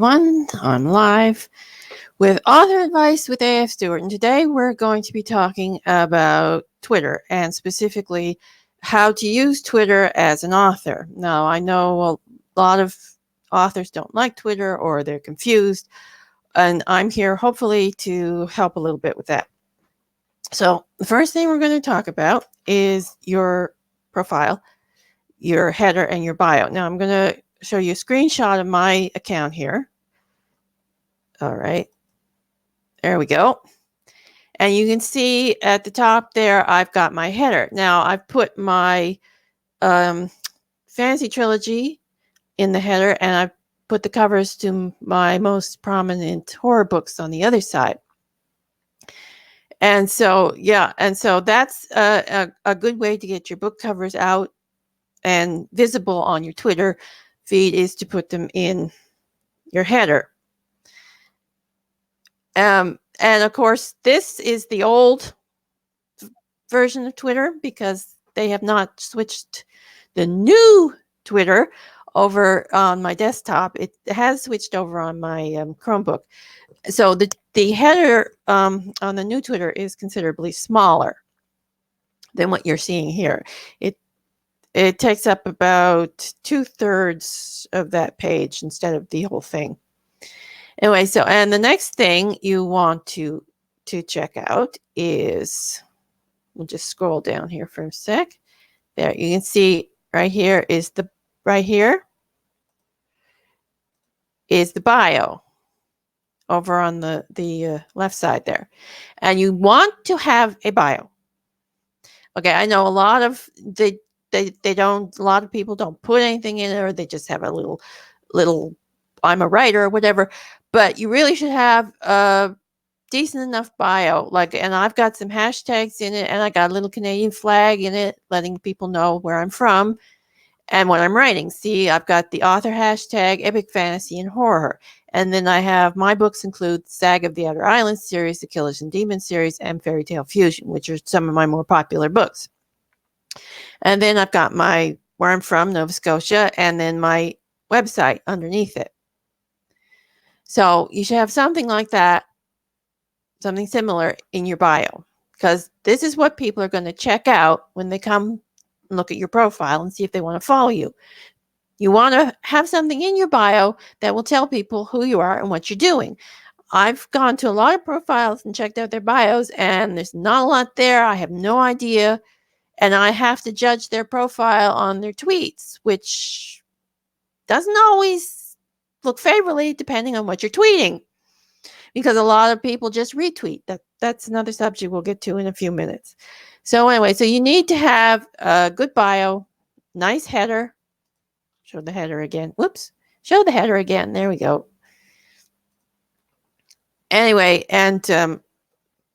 One on live with author advice with AF Stewart. And today we're going to be talking about Twitter and specifically how to use Twitter as an author. Now, I know a lot of authors don't like Twitter or they're confused, and I'm here hopefully to help a little bit with that. So, the first thing we're going to talk about is your profile, your header, and your bio. Now, I'm going to show you a screenshot of my account here. All right, there we go. And you can see at the top there, I've got my header. Now, I've put my fantasy trilogy in the header, and I've put the covers to my most prominent horror books on the other side. And so, that's a good way to get your book covers out and visible on your Twitter feed is to put them in your header. And of course, this is the old version of Twitter because they have not switched the new Twitter over on my desktop. It has switched over on my Chromebook. So the header on the new Twitter is considerably smaller than what you're seeing here. It takes up about 2/3 of that page instead of the whole thing. Anyway, so and the next thing you want to check out is, we'll just scroll down here for a sec. There, you can see right here is the bio over on the left side there. And you want to have a bio. Okay, I know a lot of a lot of people don't put anything in it, or they just have a little I'm a writer or whatever, but you really should have a decent enough bio. And I've got some hashtags in it, and I got a little Canadian flag in it, letting people know where I'm from and what I'm writing. See, I've got the author hashtag, epic fantasy and horror. And then I have my books include Saga of the Outer Islands series, the Killers and Demons series, and Fairy Tale Fusion, which are some of my more popular books. And then I've got where I'm from, Nova Scotia, and then my website underneath it. So you should have something like that, something similar in your bio, because this is what people are going to check out when they come and look at your profile and see if they want to follow you. You want to have something in your bio that will tell people who you are and what you're doing. I've gone to a lot of profiles and checked out their bios, and there's not a lot there. I have no idea. And I have to judge their profile on their tweets, which doesn't always look favorably depending on what you're tweeting, because a lot of people just retweet. That's another subject we'll get to in a few minutes. So anyway, so you need to have a good bio, nice header. Show the header again. Whoops. Show the header again. There we go. Anyway, and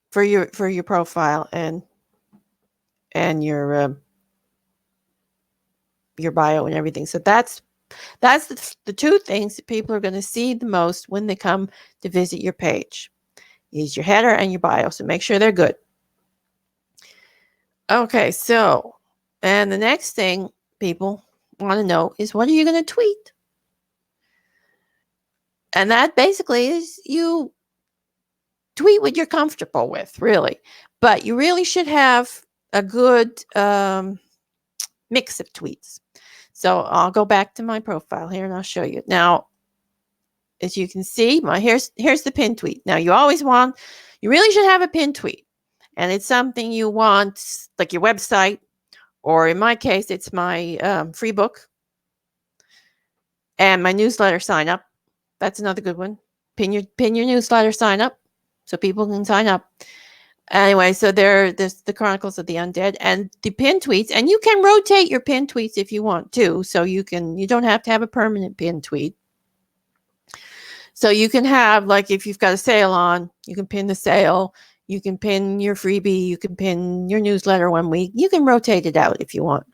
for your profile and your bio and everything. So that's the two things that people are going to see the most when they come to visit your page. Is your header and your bio. So make sure they're good. Okay, so, and the next thing people want to know is, what are you going to tweet? And that basically is, you tweet what you're comfortable with, really. But you really should have a good mix of tweets. So I'll go back to my profile here and I'll show you. Now, as you can see, here's the pin tweet. Now, you really should have a pin tweet. And it's something you want, like your website, or in my case, it's my free book and my newsletter sign up. That's another good one. Pin your newsletter sign up so people can sign up. Anyway, so there's the Chronicles of the Undead and the pin tweets, and you can rotate your pin tweets if you want to. So you don't have to have a permanent pin tweet. So you can have, like, if you've got a sale on, you can pin the sale. You can pin your freebie. You can pin your newsletter one week. You can rotate it out if you want,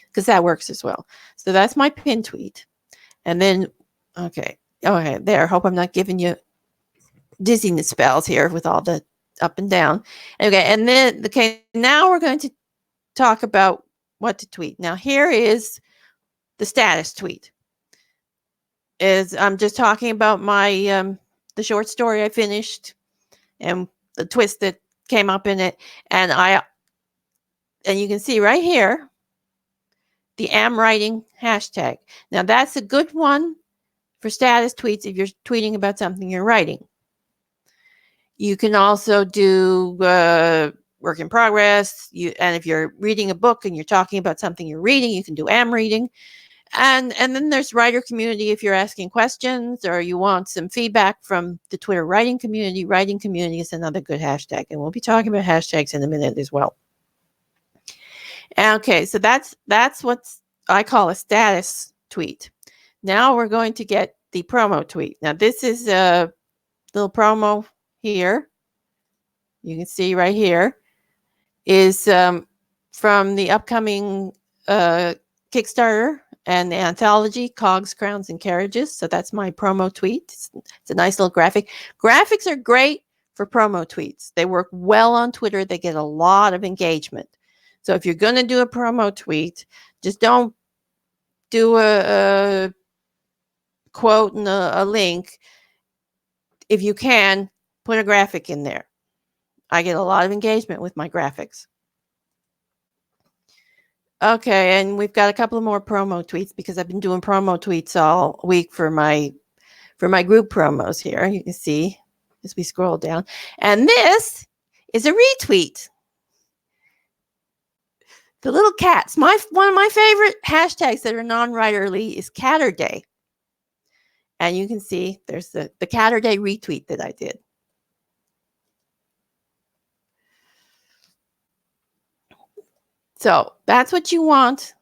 because that works as well. So that's my pin tweet. And then, okay, there. Hope I'm not giving you dizziness spells here with all the up and down. Okay, and then, now we're going to talk about what to tweet. Now, here is the status tweet. is I'm just talking about my the short story I finished and the twist that came up in it, and you can see right here the am writing hashtag. Now that's a good one for status tweets if you're tweeting about something you're writing. You can also do work in progress. And if you're reading a book and you're talking about something you're reading, you can do am reading. And then there's writer community if you're asking questions or you want some feedback from the Twitter writing community. Writing community is another good hashtag, and we'll be talking about hashtags in a minute as well. Okay, so that's what I call a status tweet. Now we're going to get the promo tweet. Now this is a little promo here. You can see right here is from the upcoming Kickstarter and the anthology, Cogs, Crowns, and Carriages. So that's my promo tweet. It's a nice little graphic. Graphics are great for promo tweets. They work well on Twitter. They get a lot of engagement. So if you're going to do a promo tweet, just don't do a quote and a link. If you can, put a graphic in there. I get a lot of engagement with my graphics. Okay, and we've got a couple of more promo tweets because I've been doing promo tweets all week for my group promos here. You can see as we scroll down. And this is a retweet. The little cats. One of my favorite hashtags that are non-writerly is Catterday. And you can see there's the Catterday retweet that I did. So that's what you want.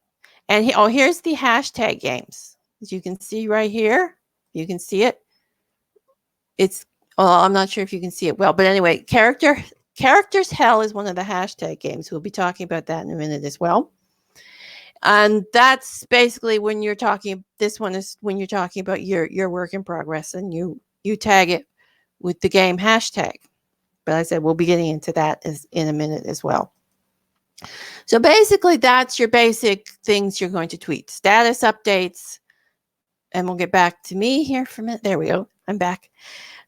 And here's the hashtag games. As you can see right here, you can see it. I'm not sure if you can see it well, but anyway, characters hell is one of the hashtag games. We'll be talking about that in a minute as well. And that's basically when you're talking. This one is when you're talking about your work in progress, and you tag it with the game hashtag. But I said we'll be getting into that in a minute as well. So basically, that's your basic things you're going to tweet. Status updates. And we'll get back to me here for a minute. There we go. I'm back.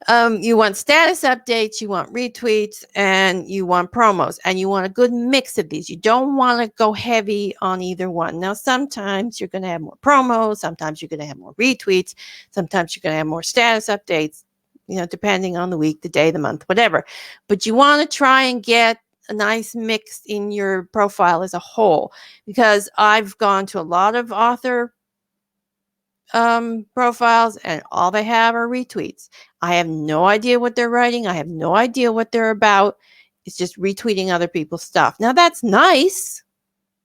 You want status updates, you want retweets, and you want promos. And you want a good mix of these. You don't want to go heavy on either one. Now, sometimes you're going to have more promos. Sometimes you're going to have more retweets. Sometimes you're going to have more status updates, depending on the week, the day, the month, whatever. But you want to try and get a nice mix in your profile as a whole, because I've gone to a lot of author profiles and all they have are retweets. I have no idea what they're writing. I have no idea what they're about. It's just retweeting other people's stuff. Now that's nice.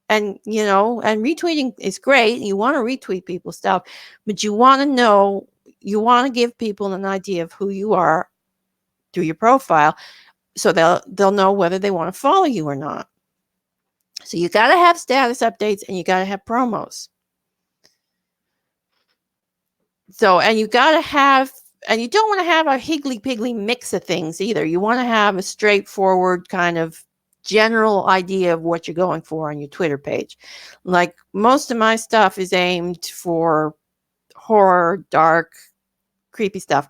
And, and retweeting is great. You want to retweet people's stuff, but you want to give people an idea of who you are through your profile, so they'll know whether they want to follow you or not. So you got to have status updates and you got to have promos. So, and you don't want to have a higgledy-piggledy mix of things either. You want to have a straightforward kind of general idea of what you're going for on your Twitter page. Like most of my stuff is aimed for horror, dark, creepy stuff.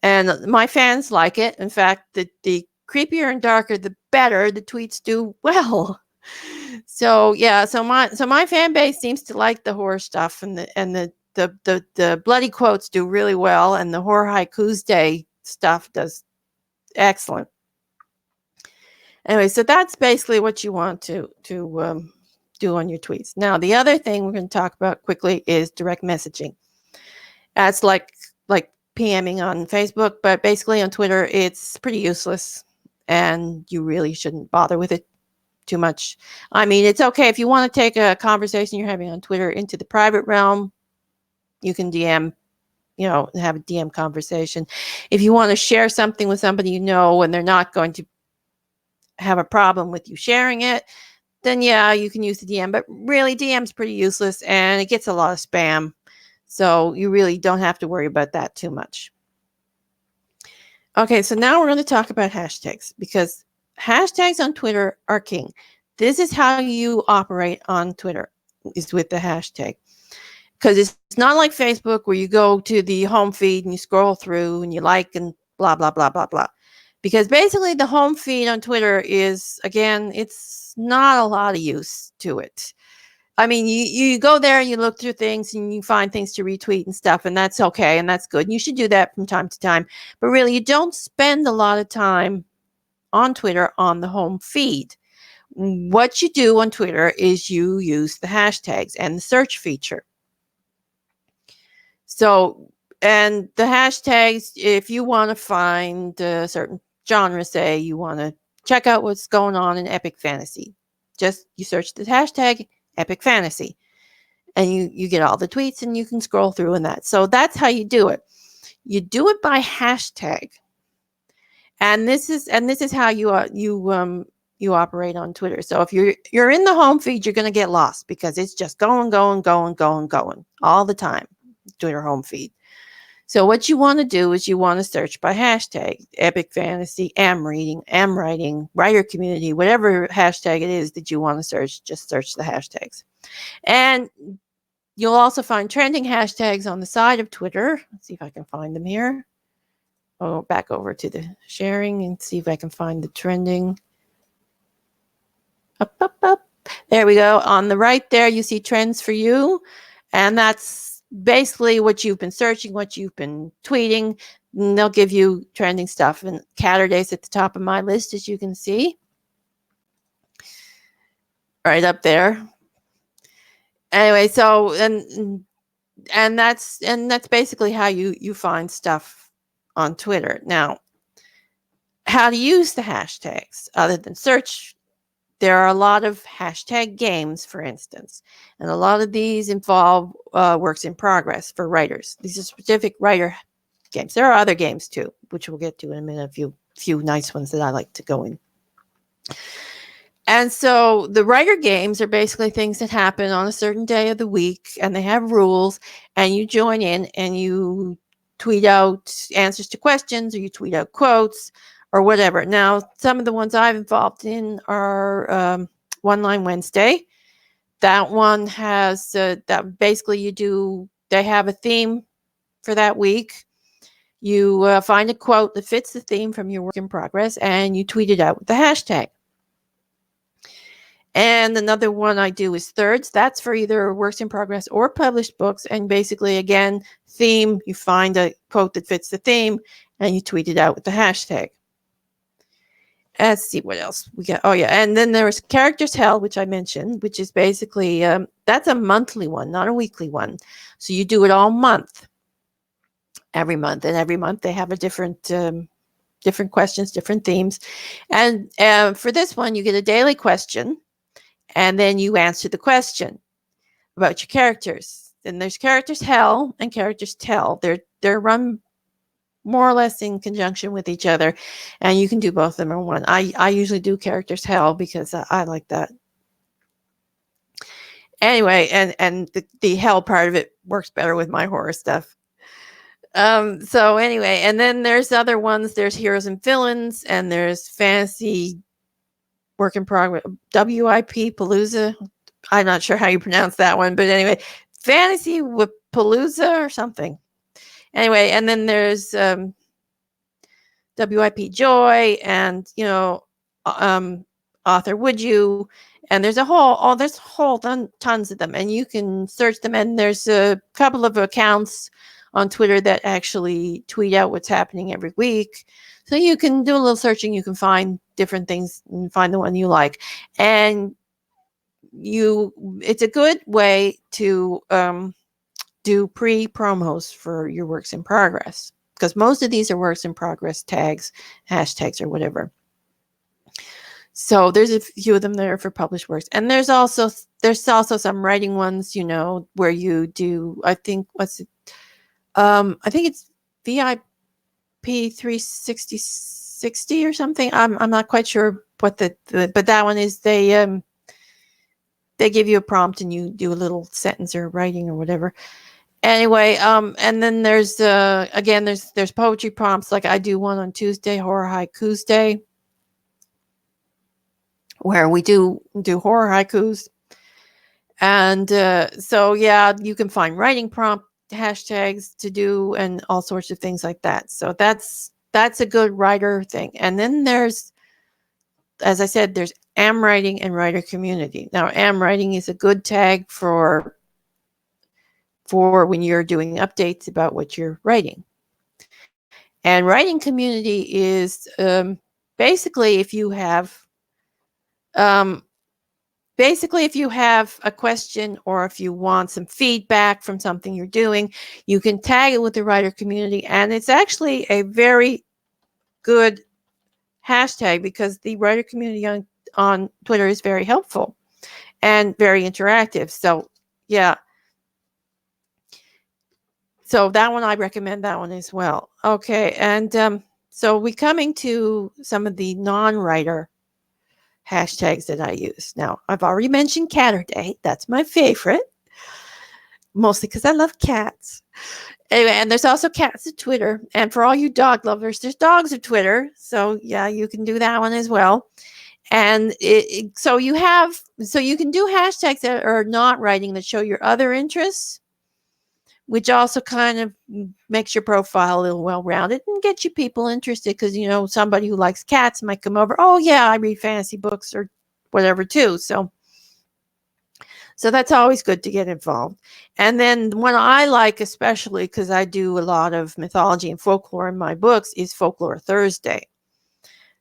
And my fans like it. In fact, the creepier and darker, the better the tweets do well. So yeah, so my fan base seems to like the horror stuff, and the bloody quotes do really well, and the Horror Haikus Day stuff does excellent. Anyway, so that's basically what you want to do on your tweets. Now, the other thing we're going to talk about quickly is direct messaging. That's like PMing on Facebook, but basically on Twitter, it's pretty useless, and you really shouldn't bother with it too much. I mean, it's okay if you want to take a conversation you're having on Twitter into the private realm. You can DM, have a DM conversation. If you want to share something with somebody and they're not going to have a problem with you sharing it, then yeah, you can use the DM. But really, DM's pretty useless and it gets a lot of spam. So you really don't have to worry about that too much. Okay, so now we're going to talk about hashtags, because hashtags on Twitter are king. This is how you operate on Twitter, is with the hashtag. because it's not like Facebook where you go to the home feed and you scroll through and you like and blah, blah, blah, blah, blah. Because basically the home feed on Twitter is, again, it's not a lot of use to it. I mean, you go there and you look through things and you find things to retweet and stuff, and that's okay and that's good. And you should do that from time to time. But really, you don't spend a lot of time on Twitter on the home feed. What you do on Twitter is you use the hashtags and the search feature. So, and the hashtags, if you want to find a certain genre, say you want to check out what's going on in epic fantasy, just you search the hashtag epic fantasy and you get all the tweets and you can scroll through and that. So that's how you do it. You do it by hashtag. And this is how you operate on Twitter. So if you're in the home feed, you're going to get lost because it's just going all the time. Twitter home feed. So what you want to do is you want to search by hashtag epic fantasy, am reading, am writing, writer community, whatever hashtag it is that you want to search, just search the hashtags. And you'll also find trending hashtags on the side of Twitter. Let's see if I can find them here. I'll go back over to the sharing and see if I can find the trending. Up. There we go. On the right there, you see trends for you. And that's basically what you've been searching, what you've been tweeting. And they'll give you trending stuff. And Caterday's at the top of my list, as you can see. Right up there. Anyway, so and that's basically how you find stuff on Twitter. Now, how to use the hashtags other than search. There are a lot of hashtag games, for instance, and a lot of these involve works in progress for writers. These are specific writer games. There are other games too, which we'll get to in a minute. A few nice ones that I like to go in. And so the writer games are basically things that happen on a certain day of the week, and they have rules, and you join in and you tweet out answers to questions, or you tweet out quotes, or whatever. Now, some of the ones I've involved in are One Line Wednesday. That one has that basically they have a theme for that week. You find a quote that fits the theme from your work in progress, and you tweet it out with the hashtag. And another one I do is Thirds. That's for either works in progress or published books. And basically, again, theme, you find a quote that fits the theme, and you tweet it out with the hashtag. Let's see what else we got. Oh, yeah. And then there's Characters Hell, which I mentioned, which is basically, that's a monthly one, not a weekly one. So you do it all month, every month. And every month they have a different questions, different themes. And for this one, you get a daily question, and then you answer the question about your characters. Then there's Characters Hell and Characters Tell. They're run more or less in conjunction with each other, and you can do both of them in one. I usually do Characters Hell because I like that. Anyway, and the hell part of it works better with my horror stuff. So anyway, and then there's other ones. There's Heroes and Villains, and there's Fantasy Work in Progress, WIP Palooza. I'm not sure how you pronounce that one, but anyway, Fantasy with Palooza or something. Anyway, and then there's WIP Joy, and Author Would You, and there's tons of them, and you can search them. And there's a couple of accounts on Twitter that actually tweet out what's happening every week, so you can do a little searching. You can find different things and find the one you like, and it's a good way to do pre-promos for your works in progress, because most of these are works in progress tags, hashtags, or whatever. So there's a few of them there for published works, and there's also some writing ones, where you do, I think it's VIP 360 or something. I'm not quite sure what but that one is. They give you a prompt and you do a little sentence or writing or whatever. Anyway, and then there's again there's poetry prompts, like I do one on Tuesday, Horror Haikus Day, where we do horror haikus. And so, yeah, you can find writing prompt hashtags to do and all sorts of things like that. So that's a good writer thing. And then there's, as I said, there's am writing and writer community. Now, am writing is a good tag for when you're doing updates about what you're writing. And writing community is basically if you have a question or if you want some feedback from something you're doing, you can tag it with the writer community. And it's actually a very good hashtag because the writer community on Twitter is very helpful and very interactive. So, yeah. So that one, I recommend that one as well. Okay. And so we're coming to some of the non-writer hashtags that I use. Now, I've already mentioned Catterday. That's my favorite, mostly because I love cats. Anyway, and there's also cats at Twitter. And for all you dog lovers, there's dogs at Twitter. So, yeah, you can do that one as well. And so you can do hashtags that are not writing that show your other interests, which also kind of makes your profile a little well-rounded and get you people interested because, somebody who likes cats might come over. Oh, yeah, I read fantasy books or whatever too. So that's always good to get involved. And then one I like, especially because I do a lot of mythology and folklore in my books, is Folklore Thursday.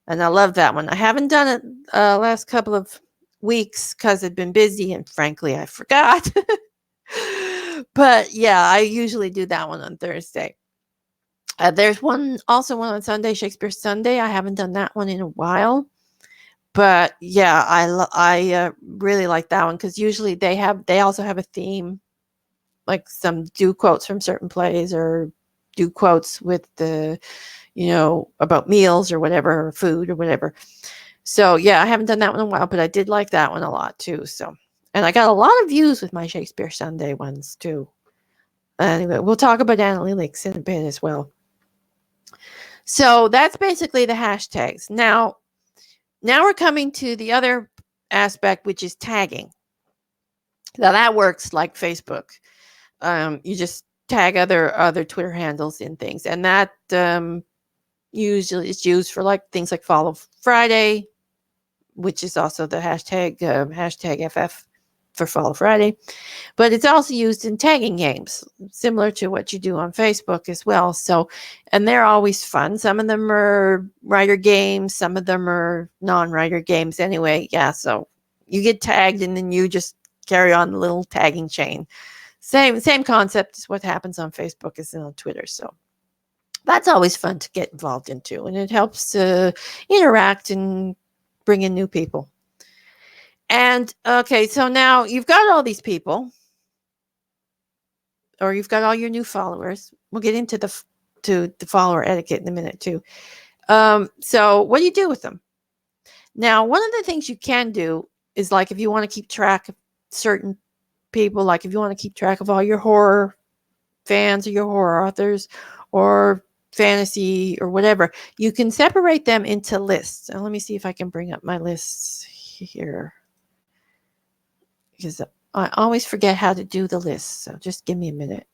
And I love that one. I haven't done it last couple of weeks because I've been busy and frankly, I forgot. But yeah, I usually do that one on Thursday. There's also one on Sunday, Shakespeare Sunday. I haven't done that one in a while. But yeah, I really like that one because usually they also have a theme, like some do quotes from certain plays or do quotes with the, about meals or whatever, or food or whatever. So yeah, I haven't done that one in a while, but I did like that one a lot too. So, and I got a lot of views with my Shakespeare Sunday ones too. Anyway, we'll talk about analytics in a bit as well. So that's basically the hashtags. Now we're coming to the other aspect, which is tagging. Now that works like Facebook. You just tag other Twitter handles in things, and that usually is used for like things like Follow Friday, which is also the hashtag FF for Follow Friday. But it's also used in tagging games, similar to what you do on Facebook as well. So, and they're always fun. Some of them are writer games, some of them are non-writer games anyway. Yeah, so you get tagged and then you just carry on the little tagging chain. Same concept as what happens on Facebook as on Twitter. So that's always fun to get involved into, and it helps to interact and bring in new people. And okay, so now you've got all these people, or you've got all your new followers. We'll get into the follower etiquette in a minute too. So what do you do with them? Now, one of the things you can do is, like, if you want to keep track of certain people, like if you want to keep track of all your horror fans or your horror authors or fantasy or whatever, you can separate them into lists. Now, let me see if I can bring up my lists here, because I always forget how to do the list. So just give me a minute.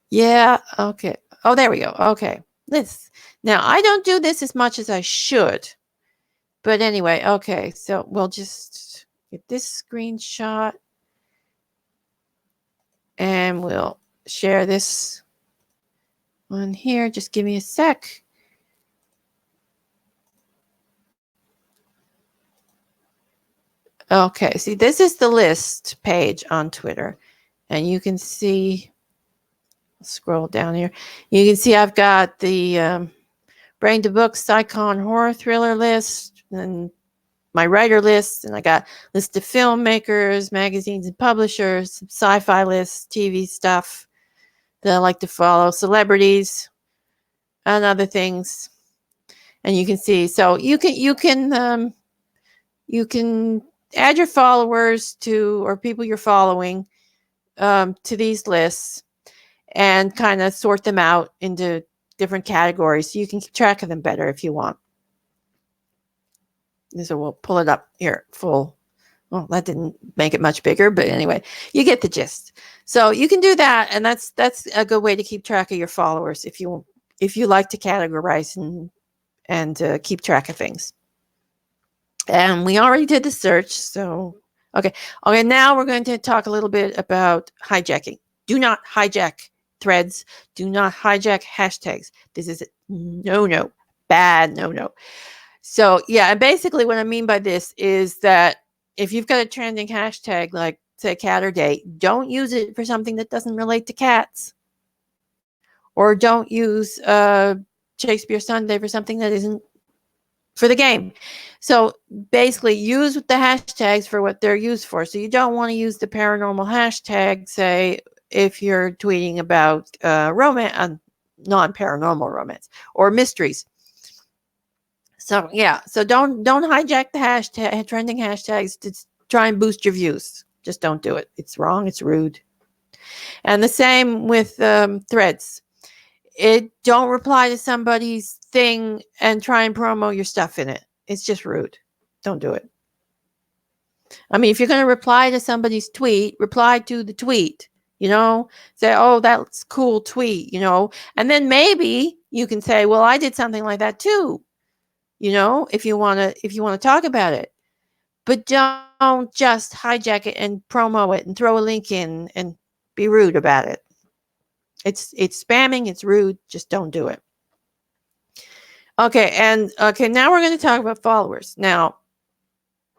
Yeah. Okay. Oh, there we go. Okay. Lists. Now, I don't do this as much as I should. But anyway, okay. So we'll just get this screenshot. And we'll share this one here. Just give me a sec. Okay, see, this is the list page on Twitter. And you can see, scroll down here. You can see I've got the Brain to Books Icon Horror Thriller list and my writer list. And I got list of filmmakers, magazines and publishers, sci-fi lists, TV stuff that I like to follow, celebrities, and other things. And you can see, so you can add your followers to, or people you're following, to these lists and kind of sort them out into different categories so you can keep track of them better if you want. So we'll pull it up here full Well, that didn't make it much bigger, but anyway, you get the gist. So you can do that, and that's a good way to keep track of your followers if you like to categorize and keep track of things. And we already did the search, so okay. Okay, now we're going to talk a little bit about hijacking. Do not hijack threads. Do not hijack hashtags. This is no, bad no. So yeah, and basically what I mean by this is that if you've got a trending hashtag like say cat or day, don't use it for something that doesn't relate to cats. Or don't use Shakespeare Sunday for something that isn't for the game. So basically use the hashtags for what they're used for. So you don't want to use the paranormal hashtag, say, if you're tweeting about romance, non-paranormal romance or mysteries. So yeah, so don't hijack the hashtag trending hashtags to try and boost your views. Just don't do it. It's wrong. It's rude. And the same with threads. Don't reply to somebody's thing and try and promo your stuff in it. It's just rude. Don't do it. I mean, if you're going to reply to somebody's tweet, reply to the tweet. Say, oh, that's cool tweet. And then maybe you can say, well, I did something like that too. If you want to talk about it. But don't just hijack it and promo it and throw a link in and be rude about it. It's spamming, it's rude, just don't do it. Okay, now we're going to talk about followers. Now,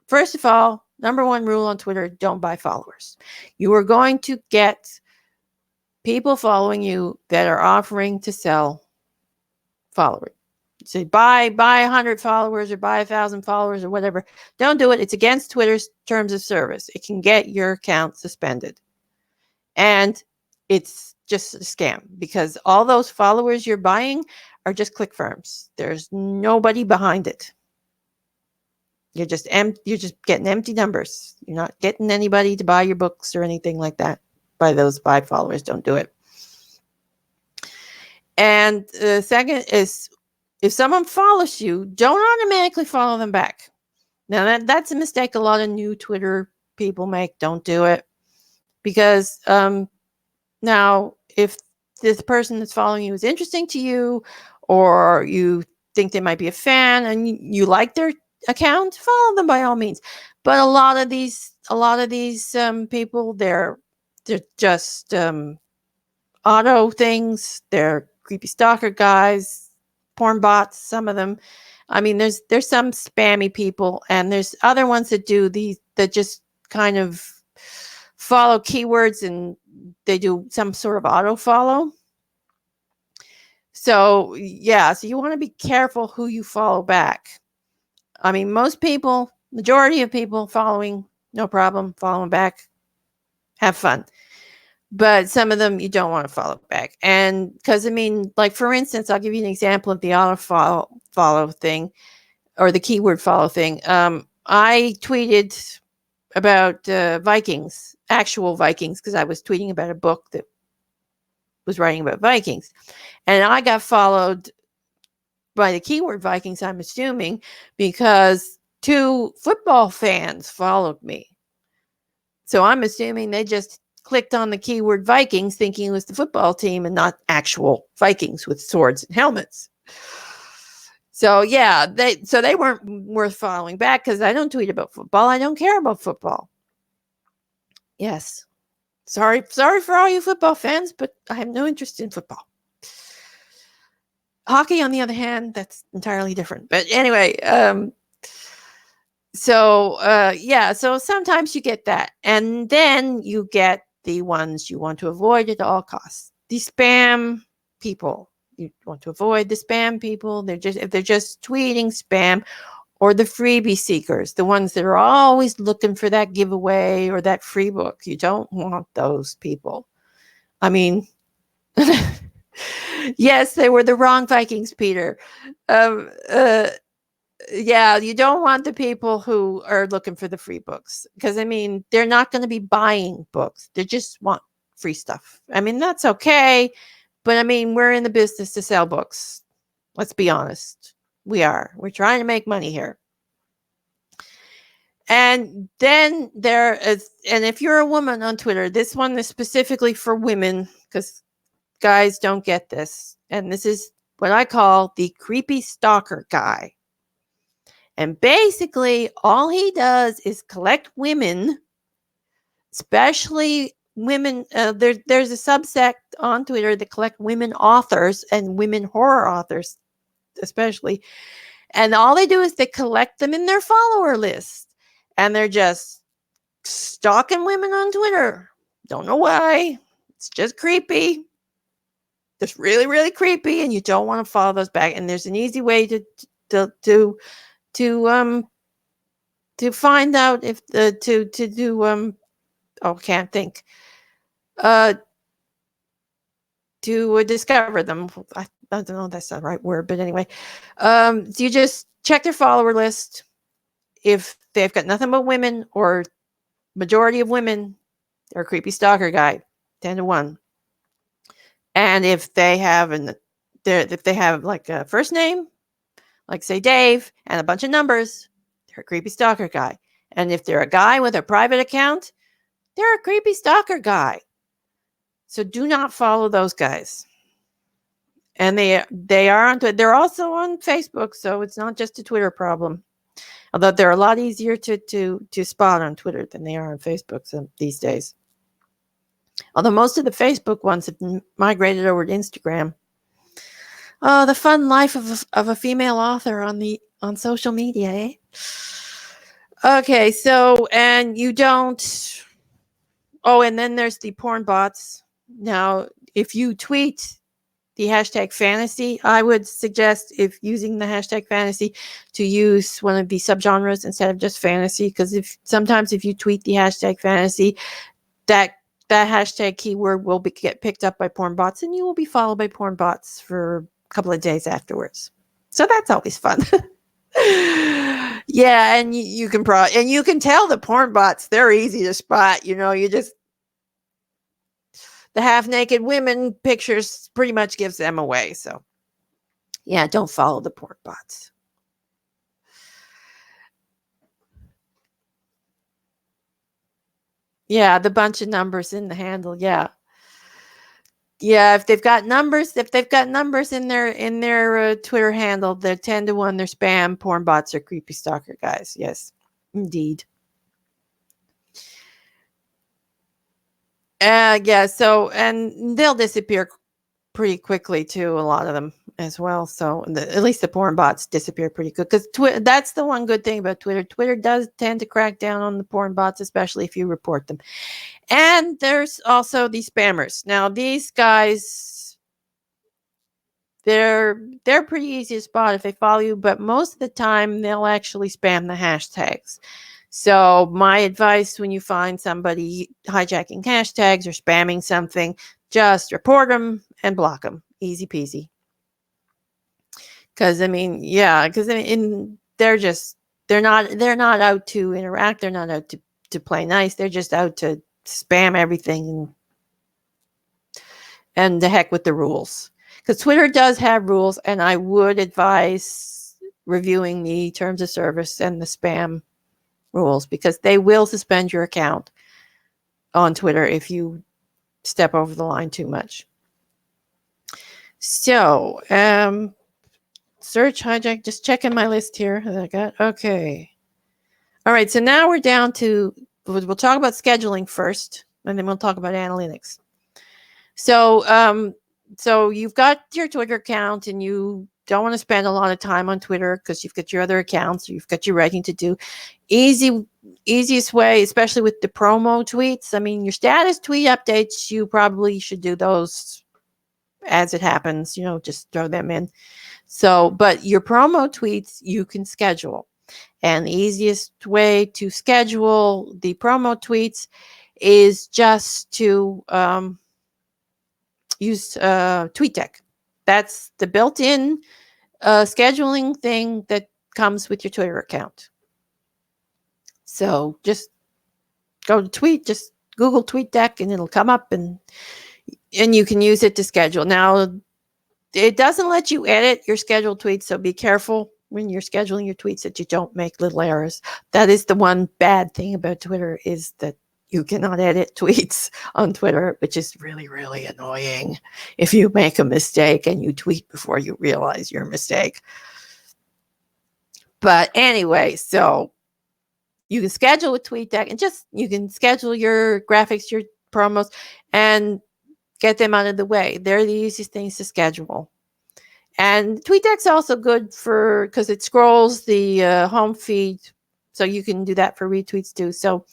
first of all, number one rule on Twitter, don't buy followers. You are going to get people following you that are offering to sell followers. Say buy 100 followers or buy 1,000 followers or whatever. Don't do it. It's against Twitter's terms of service. It can get your account suspended. And it's just a scam because all those followers you're buying are just click farms. There's nobody behind it. You're just getting empty numbers. You're not getting anybody to buy your books or anything like that. By those 5 followers, don't do it. And the second is, if someone follows you, don't automatically follow them back. Now that's a mistake a lot of new Twitter people make. Don't do it because now if this person that's following you is interesting to you, or you think they might be a fan and you like their account, follow them by all means. But a lot of these people, they're just auto things. They're creepy stalker guys, porn bots, some of them. I mean, there's some spammy people, and there's other ones that do these that just kind of follow keywords and they do some sort of auto follow. So yeah, so you want to be careful who you follow back. I mean, majority of people following, no problem, following back, have fun. But some of them you don't want to follow back. And because, I mean, like, for instance, I'll give you an example of the auto follow thing or the keyword follow thing. I tweeted about Vikings, actual Vikings, because I was tweeting about a book that was writing about Vikings. And I got followed by the keyword Vikings, I'm assuming, because 2 football fans followed me. So I'm assuming they just clicked on the keyword Vikings thinking it was the football team and not actual Vikings with swords and helmets. So yeah, they weren't worth following back because I don't tweet about football. I don't care about football. Yes. Sorry for all you football fans, but I have no interest in football. Hockey, on the other hand, that's entirely different. But anyway, so sometimes you get that. And then you get the ones you want to avoid at all costs. The spam people. You want to avoid the spam people. If they're just tweeting spam, or the freebie seekers, the ones that are always looking for that giveaway or that free book. You don't want those people. I mean, yes, they were the wrong Vikings, Peter. Yeah, you don't want the people who are looking for the free books because, I mean, they're not going to be buying books. They just want free stuff. I mean, that's okay. But I mean, we're in the business to sell books. Let's be honest. We're trying to make money here. And then there is, and if you're a woman on Twitter, this one is specifically for women because guys don't get this. And this is what I call the Creepy Stalker Guy. And basically, all he does is collect women, especially women. There's a subsect on Twitter that collect women authors and women horror authors, especially. And all they do is they collect them in their follower list. And they're just stalking women on Twitter. Don't know why. It's just creepy. Just really, really creepy. And you don't want to follow those back. And there's an easy way to find out if to do can't think to discover them. I don't know if that's the right word, but anyway, you just check their follower list. If they've got nothing but women or majority of women, they're a creepy stalker guy, 10-1. And if they have like a first name, like say Dave, and a bunch of numbers, they're a creepy stalker guy. And if they're a guy with a private account, they're a creepy stalker guy. So do not follow those guys. And they're also on Facebook, so it's not just a Twitter problem. Although they're a lot easier to spot on Twitter than they are on Facebook these days. Although most of the Facebook ones have migrated over to Instagram. Oh, the fun life of a female author on social media, eh? Okay, so, and you don't... Oh, and then there's the porn bots. Now, if you tweet the hashtag fantasy, I would suggest, if using the hashtag fantasy, to use one of the subgenres instead of just fantasy, because sometimes if you tweet the hashtag fantasy, that hashtag keyword will get picked up by porn bots, and you will be followed by porn bots for a couple of days afterwards. So that's always fun. Yeah, and you can tell the porn bots, they're easy to spot. You just, the half-naked women pictures pretty much gives them away. So yeah, don't follow the porn bots. Yeah, the bunch of numbers in the handle. Yeah, if they've got numbers in their Twitter handle, they're 10-1. They're spam. Porn bots are creepy stalker guys. Yes, indeed. Yeah. So, and they'll disappear pretty quickly too. A lot of them as well. So at least the porn bots disappear pretty quick, because that's the one good thing about Twitter. Twitter does tend to crack down on the porn bots, especially if you report them. And there's also the spammers. Now these guys, they're pretty easy to spot if they follow you, but most of the time they'll actually spam the hashtags. So my advice, when you find somebody hijacking hashtags or spamming something, just report them and block them. Easy peasy. Because they're not out to interact. They're not out to play nice. They're just out to spam everything and the heck with the rules. Because Twitter does have rules, and I would advise reviewing the terms of service and the spam rules, because they will suspend your account on Twitter if you step over the line too much. So, search hijack, just checking my list here that I got. Okay. All right, so now we're down to, we'll talk about scheduling first, and then we'll talk about analytics. So, so you've got your Twitter account, and you don't want to spend a lot of time on Twitter because you've got your other accounts, or you've got your writing to do. Easiest way, especially with the promo tweets. I mean, your status tweet updates, you probably should do those as it happens, just throw them in. So, but your promo tweets, you can schedule. And the easiest way to schedule the promo tweets is just to use TweetDeck. That's the built-in scheduling thing that comes with your Twitter account. So just go to just Google TweetDeck, and it'll come up, and you can use it to schedule. Now, it doesn't let you edit your scheduled tweets, so be careful. when you're scheduling your tweets that you don't make little errors. That is the one bad thing about Twitter, is that you cannot edit tweets on Twitter, which is really, really annoying. If you make a mistake and you tweet before you realize your mistake. But anyway, so you can schedule with TweetDeck, and you can schedule your graphics, your promos, and get them out of the way. They're the easiest things to schedule. And TweetDeck's also good because it scrolls the home feed, so you can do that for retweets too. So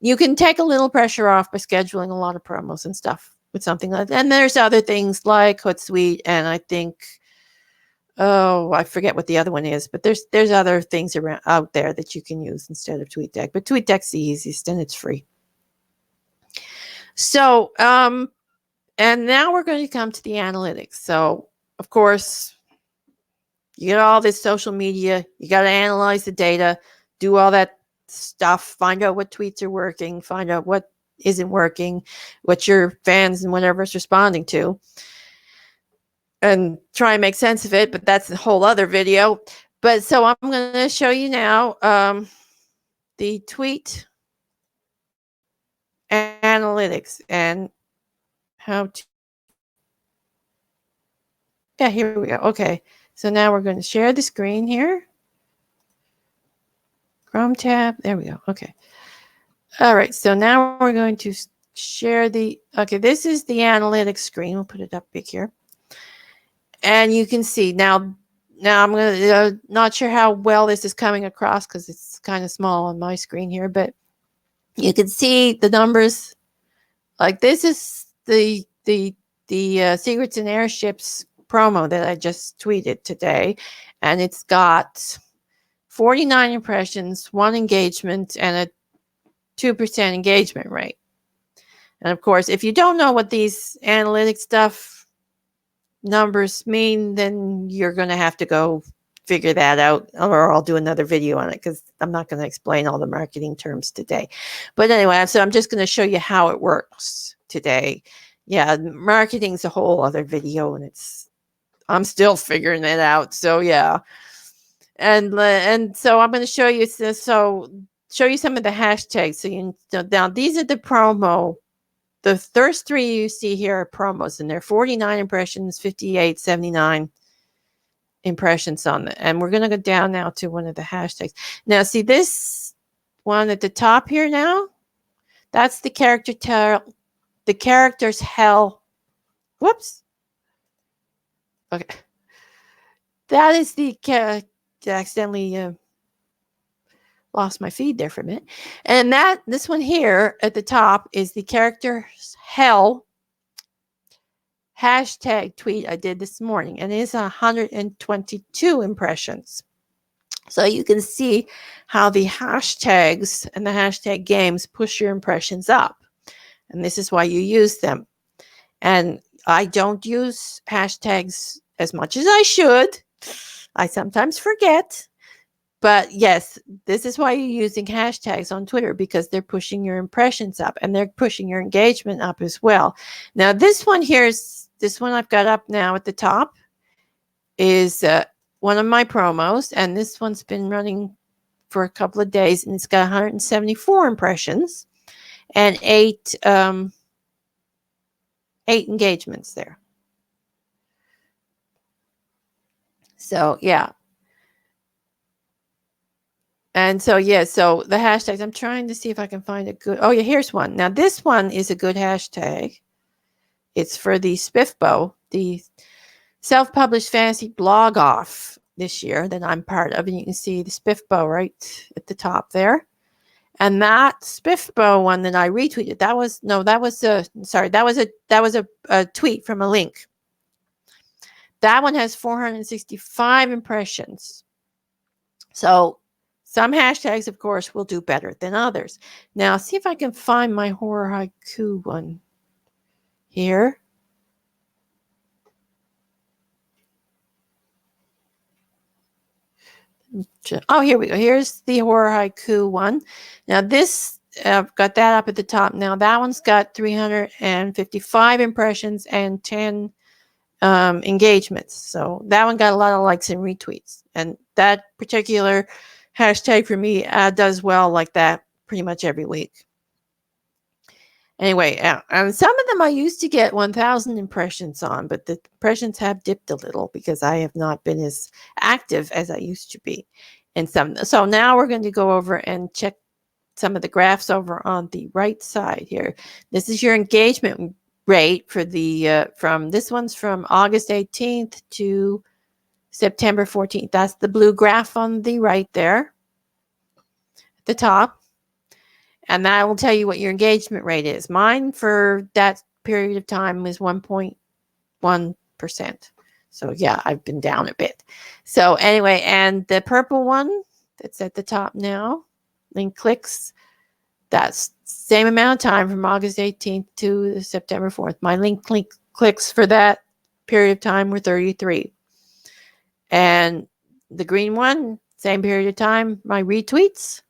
you can take a little pressure off by scheduling a lot of promos and stuff with something like that. And there's other things like Hootsuite, and I think, I forget what the other one is, but there's other things out there that you can use instead of TweetDeck. But TweetDeck's the easiest, and it's free. So, and now we're going to come to the analytics. So, of course, you get all this social media. You got to analyze the data, do all that stuff, find out what tweets are working, find out what isn't working, what your fans and whatever's responding to, and try and make sense of it. But that's a whole other video. But so I'm going to show you now the tweet analytics and how to. Yeah, here we go. Okay. So now we're going to share the screen here. Chrome tab. There we go. Okay. All right. So now we're going to share okay, this is the analytics screen. We'll put it up big here. And you can see now I'm going to, not sure how well this is coming across because it's kind of small on my screen here, but you can see the numbers. Like this is the Secrets and Airships promo that I just tweeted today, and it's got 49 impressions, 1 engagement, and a 2% engagement rate. And of course, if you don't know what these analytics stuff numbers mean, then you're going to have to go figure that out, or I'll do another video on it because I'm not going to explain all the marketing terms today. But anyway, so I'm just going to show you how it works today. Yeah, marketing's a whole other video, and I'm still figuring it out. So yeah, and so I'm going to show you show you some of the hashtags. So now these are the promo. The first 3 you see here are promos, and they're 49 impressions, 58, 79 impressions on it. And we're going to go down now to one of the hashtags. Now, see this one at the top here now? That's the character's hell. Whoops. Okay. That is accidentally lost my feed there for a minute. And this one here at the top is the character's hell hashtag tweet I did this morning, and it is 122 impressions. So you can see how the hashtags and the hashtag games push your impressions up. And this is why you use them. And I don't use hashtags as much as I should. I sometimes forget. But yes, this is why you're using hashtags on Twitter, because they're pushing your impressions up and they're pushing your engagement up as well. Now, this one I've got up now at the top is one of my promos, and this one's been running for a couple of days, and it's got 174 impressions and 8 engagements there. So yeah. And so, yeah, so the hashtags, I'm trying to see if I can find a good, oh yeah, here's one. Now this one is a good hashtag. It's for the Spiffbo, the self-published fantasy blog off this year that I'm part of. And you can see the Spiffbo right at the top there. And that Spiffbo one that I retweeted, that was a tweet from a link. That one has 465 impressions. So some hashtags, of course, will do better than others. Now, see if I can find my horror haiku one here. Oh, here we go. Here's the horror haiku one. Now, this, I've got that up at the top. Now, that one's got 355 impressions and 10 engagements. So that one got a lot of likes and retweets. And that particular hashtag for me does well like that pretty much every week. Anyway, and some of them I used to get 1,000 impressions on, but the impressions have dipped a little because I have not been as active as I used to be in some. So now we're going to go over and check some of the graphs over on the right side here. This is your engagement rate for the from this one's from August 18th to September 14th. That's the blue graph on the right there at the top. And that will tell you what your engagement rate is. Mine for that period of time was 1.1%. So yeah, I've been down a bit. So anyway, and the purple one that's at the top now, link clicks, that's same amount of time from August 18th to September 4th. My link clicks for that period of time were 33. And the green one, same period of time, my retweets,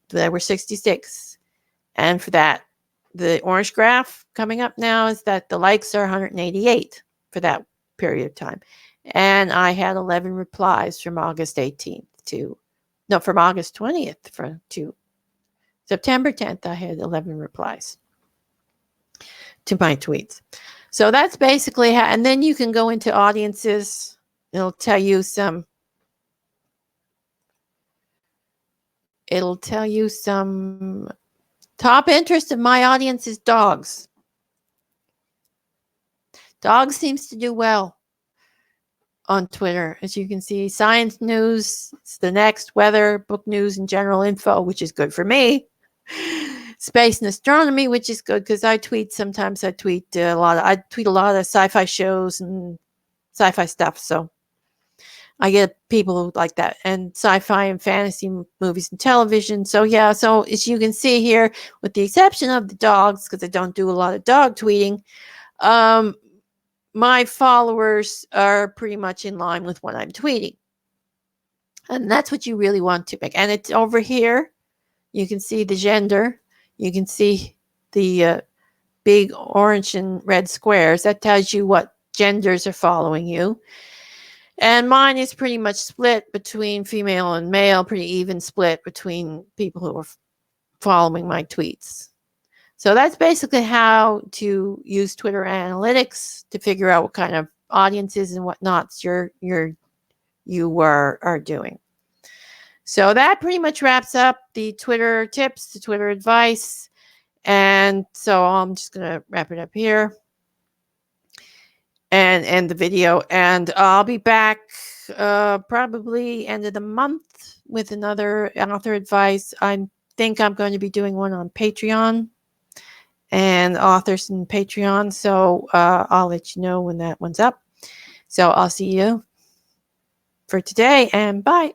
there were 66. And for that, the orange graph coming up now is that the likes are 188 for that period of time. And I had 11 replies from August 18th from August 20th to September 10th. I had 11 replies to my tweets. So that's basically how, and then you can go into audiences. It'll tell you some top interest of my audience is dogs. Dogs seems to do well on Twitter. As you can see, science news, it's the next, weather, book news, and general info, which is good for me. Space and astronomy, which is good because I tweet a lot of sci-fi shows and sci-fi stuff. So I get people like that, and sci-fi and fantasy movies and television. So yeah, so as you can see here, with the exception of the dogs, because I don't do a lot of dog tweeting, my followers are pretty much in line with what I'm tweeting. And that's what you really want to make. And it's over here. You can see the gender. You can see the big orange and red squares. That tells you what genders are following you. And mine is pretty much split between female and male, pretty even split between people who are following my tweets. So that's basically how to use Twitter analytics to figure out what kind of audiences and whatnots you are doing. So that pretty much wraps up the Twitter tips, the Twitter advice. And so I'm just going to wrap it up here and end the video. And I'll be back probably end of the month with another author advice. I think I'm going to be doing one on Patreon and authors in Patreon. So I'll let you know when that one's up. So I'll see you for today, and bye.